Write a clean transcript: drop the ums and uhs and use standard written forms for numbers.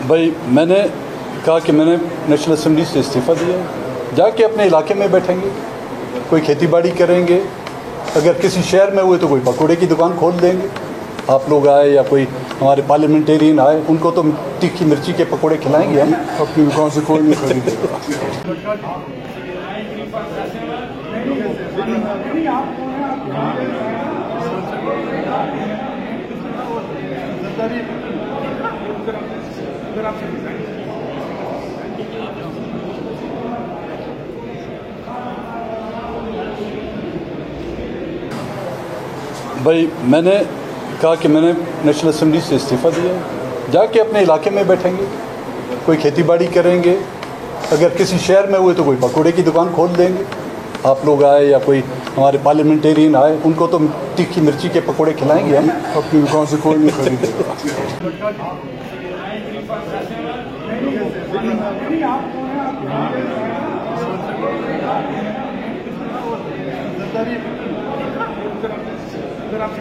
भाई मैंने कहा कि मैंने नेशनल असम्बली से इस्तीफ़ा दिया है, जाके अपने इलाके में बैठेंगे, कोई खेती बाड़ी करेंगे, अगर किसी शहर में हुए तो कोई पकौड़े की दुकान खोल देंगे। आप लोग आए या कोई हमारे पार्लियामेंटेरियन आए, उनको तो तीखी मिर्ची के पकौड़े खिलाएंगे हम। अपनी दुकान से कोई नहीं खरीदेगा। भाई मैंने कहा कि मैंने नेशनल असम्बली से इस्तीफ़ा दिया है, जाके अपने इलाके में बैठेंगे, कोई खेती बाड़ी करेंगे, अगर किसी शहर में हुए तो कोई पकौड़े की दुकान खोल देंगे। आप लोग आए या कोई हमारे पार्लियामेंटेरियन आए, उनको तो तीखी मिर्ची के पकौड़े खिलाएंगे हम। अपनी दुकान से कोई नहीं खरीदेगा। अगर आप